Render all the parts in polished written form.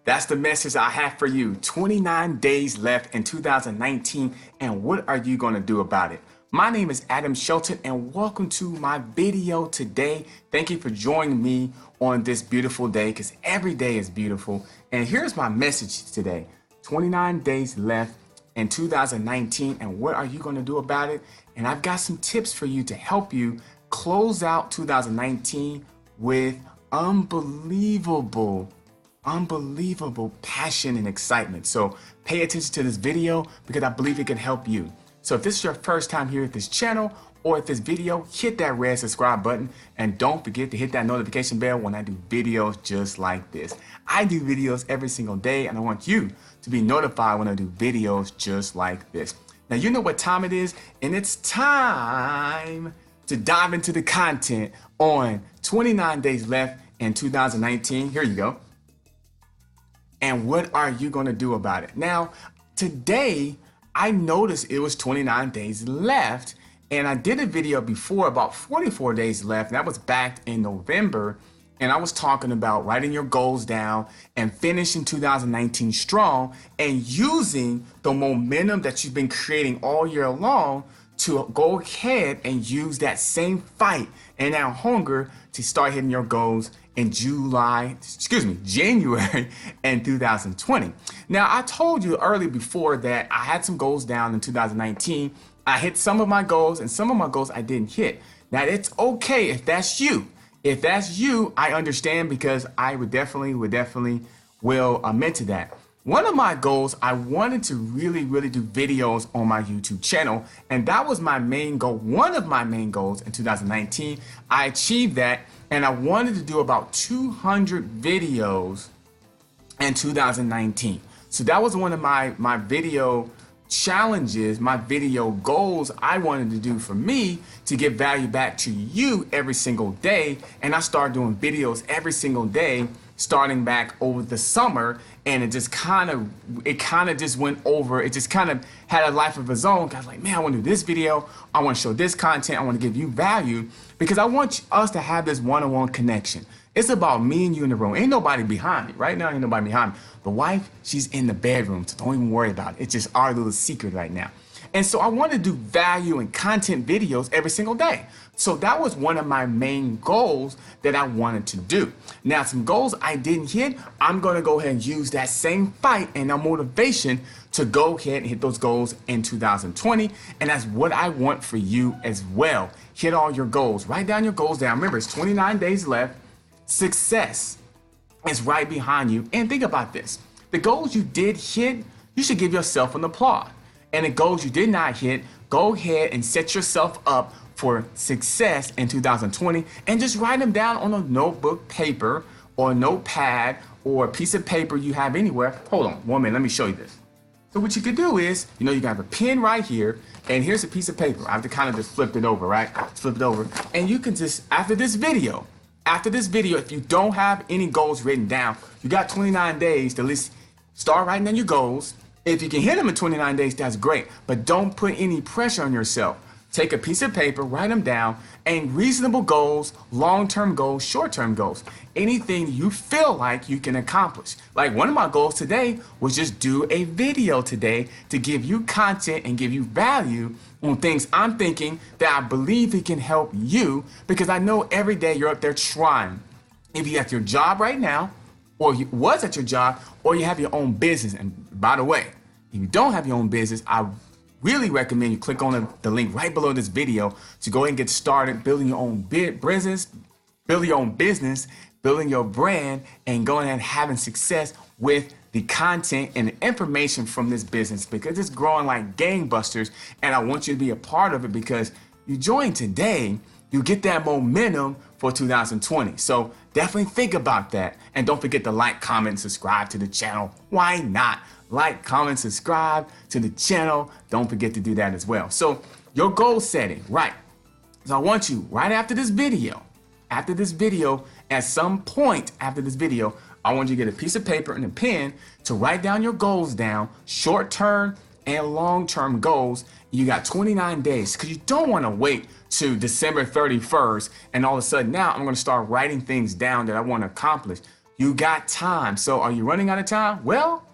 That's the message I have for you. 29 days left in 2019, and what are you going to do about it? My name is Adam Shelton, and welcome to my video today. Thank you for joining me on this beautiful day, because every day is beautiful. And here's my message today. 29 days left in 2019, and what are you going to do about it? And I've got some tips for you to help you close out 2019 with unbelievable passion and excitement. So pay attention to this video because I believe it can help you. So if this is your first time here at this channel or at this video, hit that red subscribe button and don't forget to hit that notification bell when I do videos just like this. I do videos every single day and I want you to be notified when I do videos just like this. Now you know what time it is, and it's time to dive into the content on 29 days left in 2019. Here you go. And what are you going to do about it? Now, today, I noticed it was 29 days left, and I did a video before about 44 days left, and that was back in November, and I was talking about writing your goals down and finishing 2019 strong and using the momentum that you've been creating all year long to go ahead and use that same fight and that hunger to start hitting your goals in January in 2020. Now, I told you earlier before that I had some goals down in 2019. I hit some of my goals and some of my goals I didn't hit. Now, it's okay if that's you. If that's you, I understand, because I would definitely will admit to that. One of my goals, I wanted to really do videos on my YouTube channel, and that was my main goal. One of my main goals in 2019, I achieved that, and I wanted to do about 200 videos in 2019. So that was one of my video challenges, my video goals I wanted to do for me to give value back to you every single day. And I started doing videos every single day starting back over the summer, and it kind of just went over. It just kind of had a life of its own. I was like, man, I want to do this video. I want to show this content. I want to give you value because I want us to have this one-on-one connection. It's about me and you in the room. Ain't nobody behind me. Right now, ain't nobody behind me. The wife, she's in the bedroom, so don't even worry about it. It's just our little secret right now. And so I want to do value and content videos every single day. So that was one of my main goals that I wanted to do. Now, some goals I didn't hit, I'm going to go ahead and use that same fight and that motivation to go ahead and hit those goals in 2020. And that's what I want for you as well. Hit all your goals. Write down your goals down. Remember, it's 29 days left. Success is right behind you. And think about this. The goals you did hit, you should give yourself an applause. And the goals you did not hit, go ahead and set yourself up for success in 2020 and just write them down on a notebook, paper, or a notepad, or a piece of paper you have anywhere. Hold on 1 minute, let me show you this. So what you could do is, you know, you got a pen right here, and here's a piece of paper. I have to kind of just flip it over, right? Flip it over, and you can just, after this video, if you don't have any goals written down, you got 29 days to at least start writing down your goals. If you can hit them in 29 days, that's great, but don't put any pressure on yourself. Take a piece of paper, write them down, and reasonable goals, long-term goals, short-term goals, anything you feel like you can accomplish. Like one of my goals today was just do a video today to give you content and give you value on things I'm thinking that I believe it can help you, because I know every day you're up there trying. If you're at your job right now, or you was at your job, or you have your own business. And by the way, if you don't have your own business, I really recommend you click on the link right below this video to go ahead and get started building your own business, building your brand, and going and having success with the content and the information from this business, because it's growing like gangbusters. And I want you to be a part of it, because you join today, you get that momentum for 2020. So definitely think about that. And don't forget to like, comment, subscribe to the channel. Why not? Like, comment, subscribe to the channel. Don't forget to do that as well. So your goal setting, right? So I want you right after this video, at some point after this video, I want you to get a piece of paper and a pen to write down your goals down, short-term and long-term goals. You got 29 days, because you don't want to wait to December 31st and all of a sudden now I'm going to start writing things down that I want to accomplish. You got time. So are you running out of time? Well,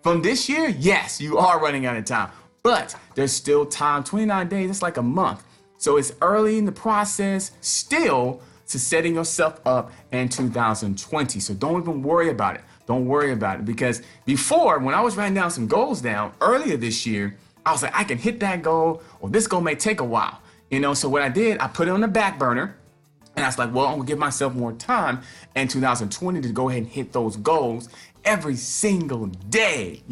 from this year, yes, you are running out of time. But there's still time. 29 days, it's like a month. So it's early in the process still to setting yourself up in 2020. So don't even worry about it. Don't worry about it, because before, when I was writing down some goals down earlier this year, I was like, I can hit that goal, or this goal may take a while. So what I did, I put it on the back burner. And I was like, well, I'm gonna give myself more time in 2020 to go ahead and hit those goals every single day,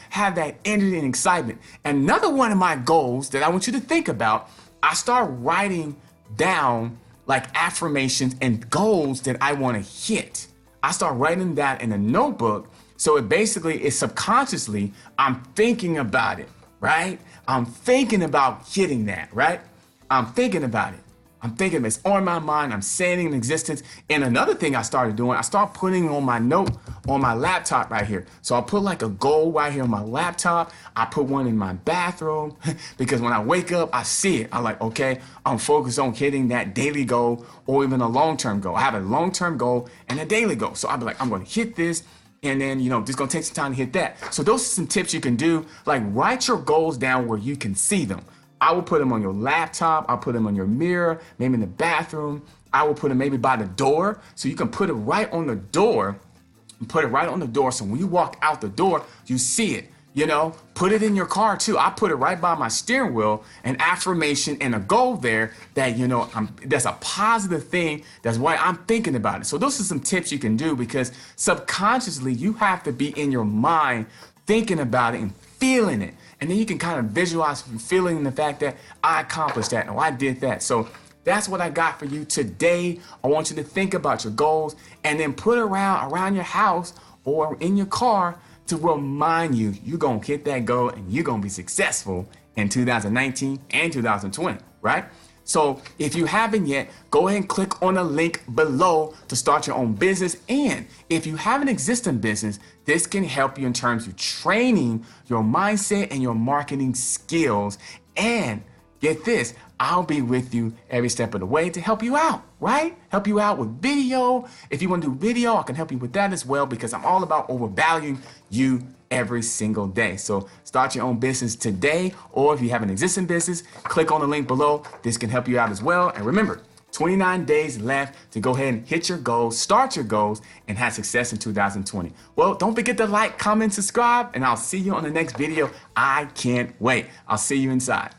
have that energy and excitement. Another one of my goals that I want you to think about, I start writing down like affirmations and goals that I want to hit. I start writing that in a notebook. So it basically is subconsciously, I'm thinking about it, right? I'm thinking about hitting that, right? I'm thinking about it. It's on my mind. I'm saying it in existence. And another thing I started doing, I started putting on my note on my laptop right here. So I'll put like a goal right here on my laptop. I put one in my bathroom because when I wake up, I see it. I'm like, okay, I'm focused on hitting that daily goal or even a long-term goal. I have a long-term goal and a daily goal. So I'll be like, I'm going to hit this. And then, just going to take some time to hit that. So those are some tips you can do. Like write your goals down where you can see them. I will put them on your laptop. I'll put them on your mirror, maybe in the bathroom. I will put them maybe by the door. So you can put it right on the door. Put it right on the door. So when you walk out the door, you see it. Put it in your car too. I put it right by my steering wheel, an affirmation and a goal there that, that's a positive thing. That's why I'm thinking about it. So those are some tips you can do, because subconsciously you have to be in your mind thinking about it and feeling it. And then you can kind of visualize feeling the fact that I accomplished that, or I did that. So that's what I got for you today. I want you to think about your goals and then put around your house or in your car to remind you you're going to hit that goal and you're going to be successful in 2019 and 2020, right? So if you haven't yet, go ahead and click on the link below to start your own business. And if you have an existing business, this can help you in terms of training your mindset and your marketing skills. And get this, I'll be with you every step of the way to help you out, right? Help you out with video. If you want to do video, I can help you with that as well, because I'm all about overvaluing you every single day. So start your own business today, or if you have an existing business, click on the link below. This can help you out as well. And remember, 29 days left to go ahead and hit your goals, start your goals, and have success in 2020. Well, don't forget to like, comment, subscribe, and I'll see you on the next video. I can't wait. I'll see you inside.